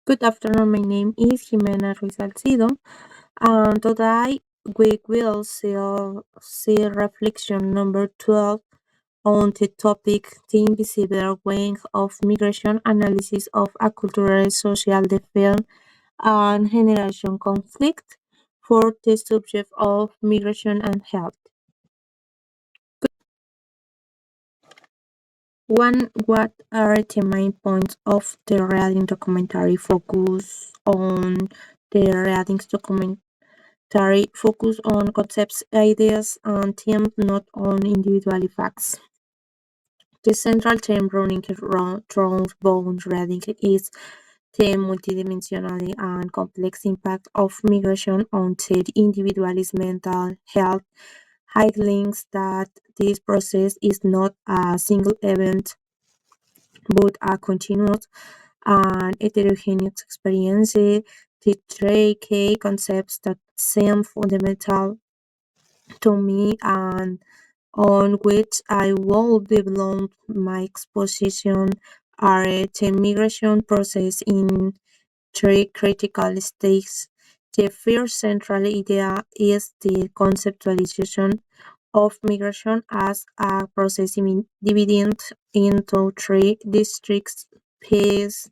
Good afternoon, my name is Jimena Ruiz Salcido, and today we will see reflection number 12 on the topic The Invisible Wing of Migration Analysis of a Cultural Social Defense and Generation Conflict for the subject of migration and health. What are the main points of the reading documentary? Focus on concepts, ideas, and themes, not on individual facts. The central theme running through both reading is the multidimensional and complex impact of migration on the individual's mental health, highlighting that this process is not a single event but a continuous and heterogeneous experience. The three key concepts that seem fundamental to me and on which I will develop my exposition are the migration process in three critical stages. The first central idea is the conceptualization of migration as a process divided into three distinct phases,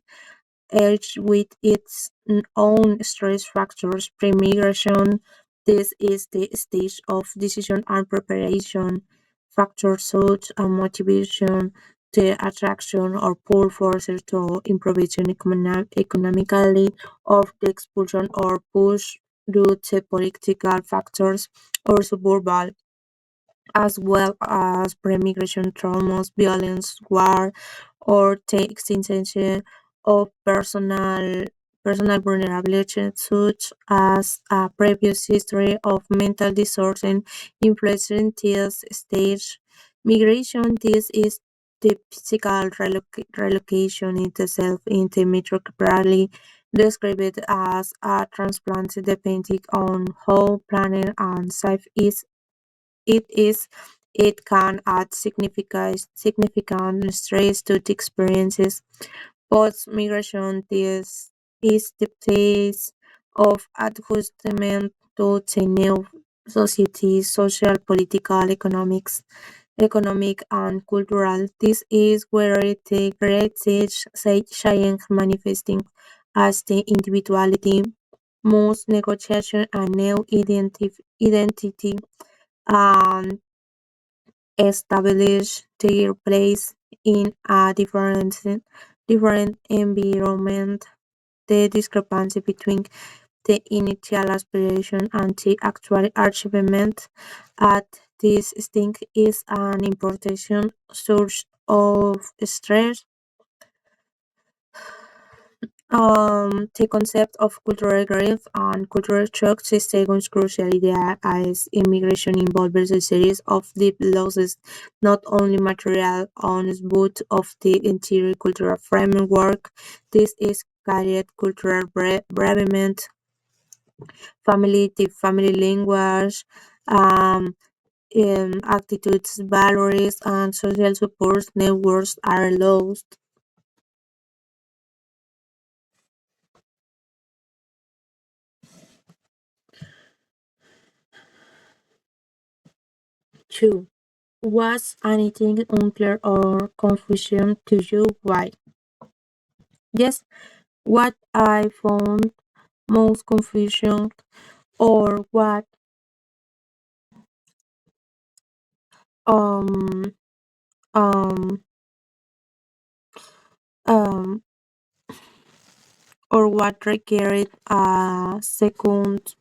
each with its own stress factors. Pre-migration, this is the stage of decision and preparation. Factors such as motivation, the attraction or pull forces to improvisation economically, of the expulsion or push due to political factors or suburban, as well as pre-migration traumas, violence, war, or the existence of personal vulnerability such as a previous history of mental disorders influencing this stage. Migration, this is the physical relocation itself into metropolis, described as a transplant depending on how planned and safe it is. It can add significant stress to the experiences. Post-migration is the phase of adjustment to the new society, social, political, economic and cultural. This is where the great change manifesting as the individuality, most negotiation and new identity and establish their place in a different environment. The discrepancy between the initial aspiration and the actual achievement at this stage is an important source of stress. The concept of cultural grief and cultural shock is taken crucial idea as immigration involves a series of deep losses, not only material ones but of the entire cultural framework. This is carried cultural bereavement, the family language, um, attitudes, values, and social support networks are lost. 2. Was anything unclear or confusion to you? Why? Yes, what I found most confusion or what um um um or what required a second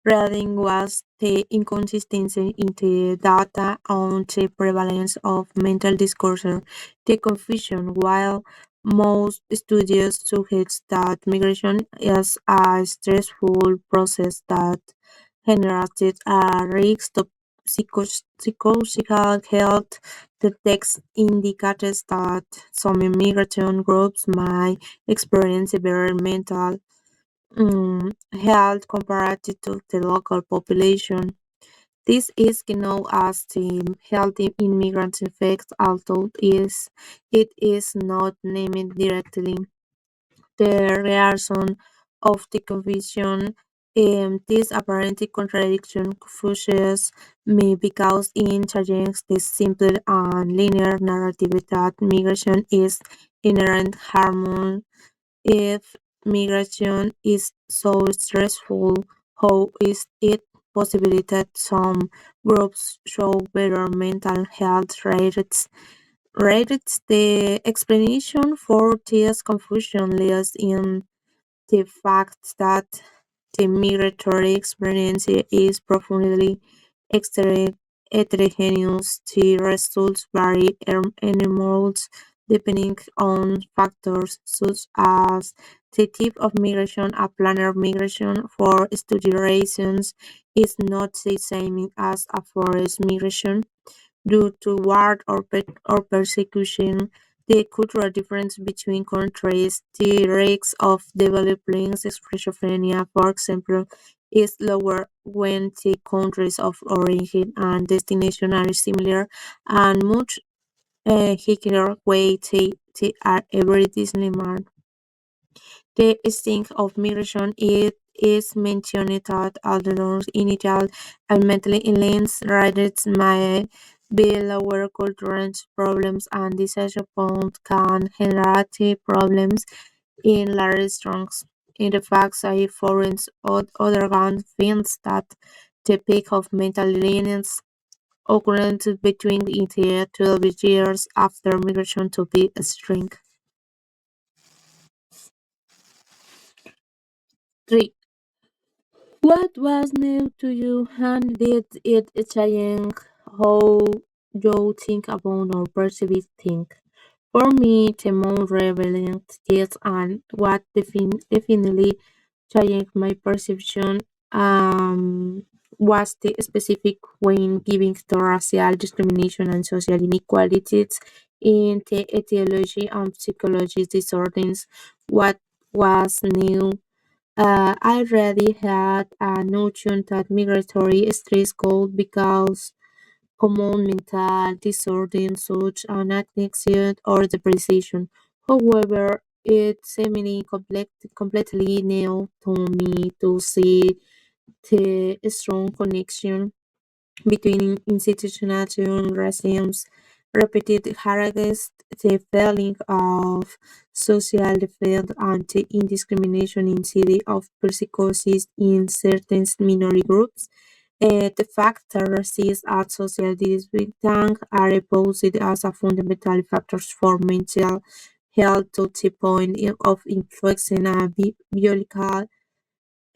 reading was the inconsistency in the data on the prevalence of mental disorder. The confusion, while most studies suggest that migration is a stressful process that generates a risk to psychological health, the text indicates that some immigration groups might experience severe mental health compared to the local population. This is known as the healthy immigrant effect, although it is not named directly. the reason of the confusion. This apparent contradiction confuses me because it challenges the simple and linear narrative that migration is inherent harm. If migration is so stressful, how is it possible that some groups show better mental health rates? The explanation for this confusion lies in the fact that the migratory experience is profoundly heterogeneous. The results vary enormously depending on factors such as the type of migration. A planned migration for study reasons is not the same as a forced migration due to war or persecution. The cultural difference between countries, the risk of developing schizophrenia, for example, is lower when the countries of origin and destination are similar, and much higher when they are very dissimilar. The sting of migration is mentioned that although initial and mental illness rates may be lower, cultural problems and disappointment can generate problems in large chunks. In the fact, I foreign other hand finds that the peak of mental illness occurred between the 12 years after migration to be string. 3. What was new to you and did it change how you think about or perceive things? For me, the most relevant is and what definitely changed my perception was the specific when giving to racial discrimination and social inequalities in the etiology and psychology disorders. What was new I already had a notion that migratory stress could be cause common mental disorders such as anxiety or depression. However, it seemingly completely new to me to see the strong connection between institutional regimes, repeated harassment, the feeling of social defeat, and the indiscrimination instead of persecution in certain minority groups. The fact that racism and social division are opposed as a fundamental factors for mental health to the point of influencing a biological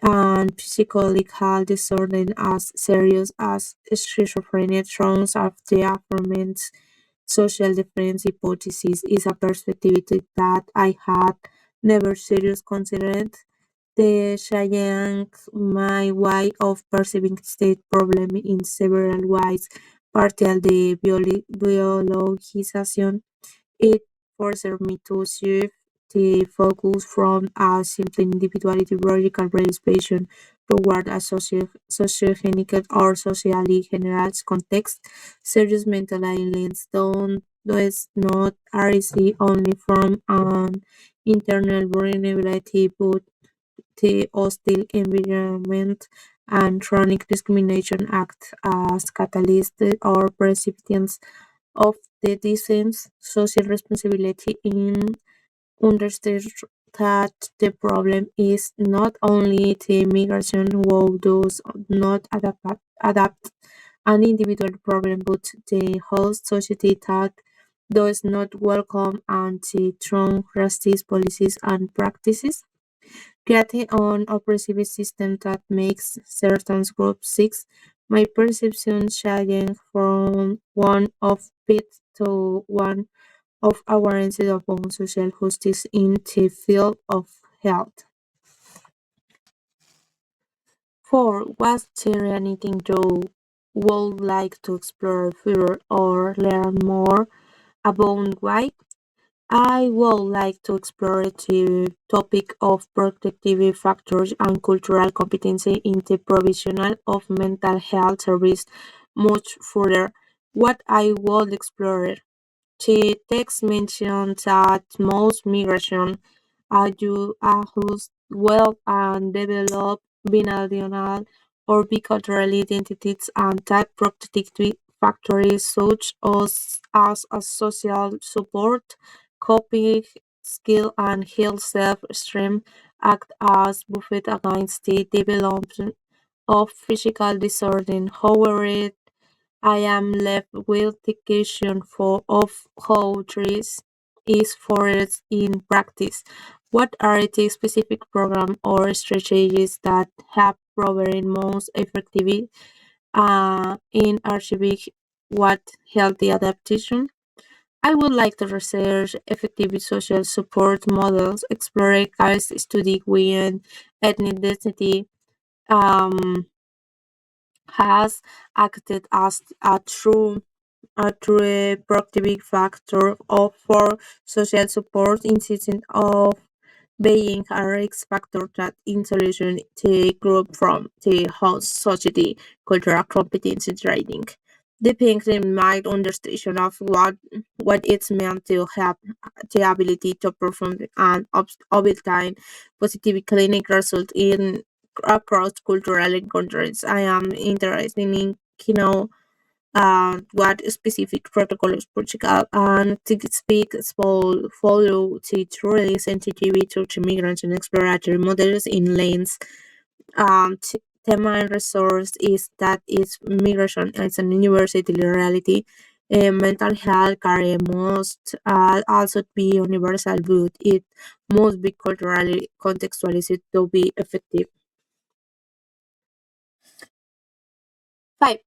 and psychological disorders as serious as schizophrenia. Thrones of the aforementioned social difference hypothesis is a perspective that I had never seriously considered. The changed my way of perceiving state problem in several ways, partially the biologization it forced me to shift the focus from a simple individuality logical participation toward a sociogenic or socially generalized context. Serious mental illness does not arise only from an internal vulnerability but the hostile environment and chronic discrimination act as catalysts or recipients of the decent social responsibility in understand that the problem is not only the migration who does not adapt an individual problem, but the whole society that does not welcome anti-Trump racist policies and practices, creating an oppressive system that makes certain groups sick. My perception changed from one of peace to one of awareness upon social justice in the field of health. 4. Was there anything you would like to explore further or learn more about why? I would like to explore the topic of protective factors and cultural competency in the provision of mental health service much further. What I would explore. The text mentions that most migration whose well and develop binational or bicultural identities and type protective factors such as social support, coping skill, and health self-esteem act as buffet against the development of physical disorder. However, I am left with the question of how this is forced in practice. What are the specific programs or strategies that have proven most effective in achieving what healthy adaptation? I would like to research effective social support models, explore case study when ethnicity um, has acted as a true productive factor for social support instead of being a risk factor that insulation the group from the host society cultural competency training. Depending my understanding of what it's meant to have the ability to perform and obtain positive clinical results in across cultural encounters. I am interested in what specific protocols Portugal and to speak follow to truly sensitivity to migrants and exploratory models in lanes. The main resource is that is migration as an university reality. Mental health care must also be universal, but it must be culturally contextualized to be effective. 5.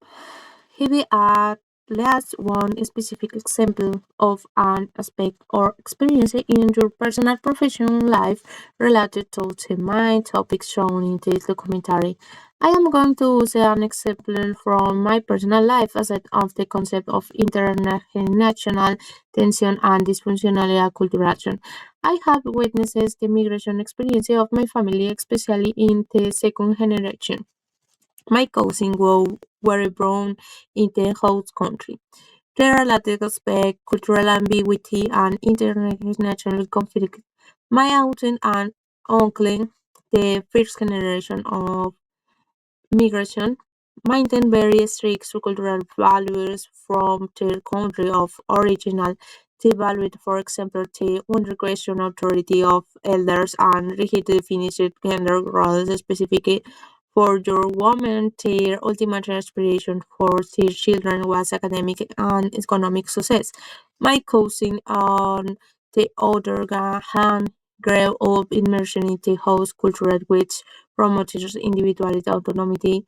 Here are last one specific example of an aspect or experience in your personal professional life related to the main topics shown in this documentary. I am going to use an example from my personal life aside of the concept of international tension and dysfunctional acculturation. I have witnessed the migration experience of my family, especially in the second generation. My cousin were born in the host country. There are later aspect, cultural ambiguity, and international conflict. My aunt and uncle, the first generation of migration, maintain very strict cultural values from their country of origin. They valued, for example, the under-question authority of elders and rigid defined gender roles specific for your woman. Their ultimate aspiration for their children was academic and economic success. My cousin, on the other hand, grew up immersed in the host culture which promotes individuality, autonomy,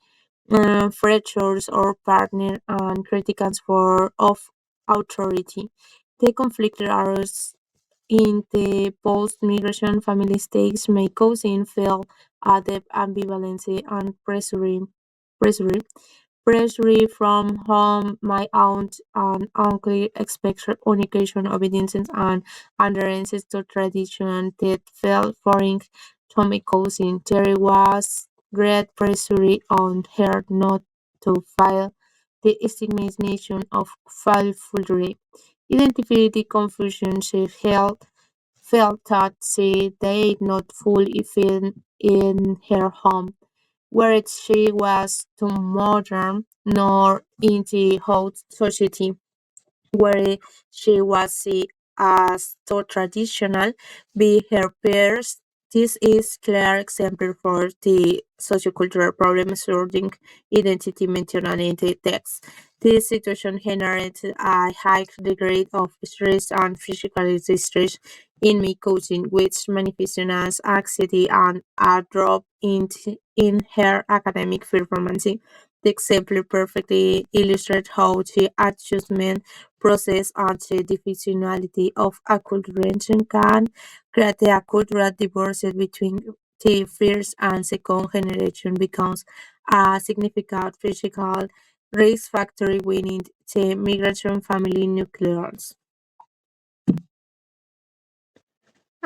fractures or partner, and critiques of authority. The conflict arose in the post-migration family stakes may cousin feel a depth ambivalency and pressure Pressure from home, my aunt and uncle expect communication, obedience, and adherence to tradition that felt foreign to my cousin. There was great pressure on her not to feel the stigmatization of falsehood. Identity confusion she felt that she did not fully fit in her home where she was too modern nor in the host society where she was seen as too traditional by her peers. This is clear example for the sociocultural problem surrounding identity mentioned in the text. This situation generates a high degree of stress and physical distress in my cousin, which manifested as anxiety and a drop in her academic performance. The example perfectly illustrates how the adjustment process and the divisionality of acculturation can create a cultural divorce between the first and second generation becomes a significant physical risk factor within the migration family nucleus.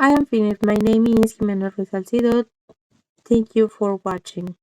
I am finished. My name is Jimena Ruiz Salcido. Thank you for watching.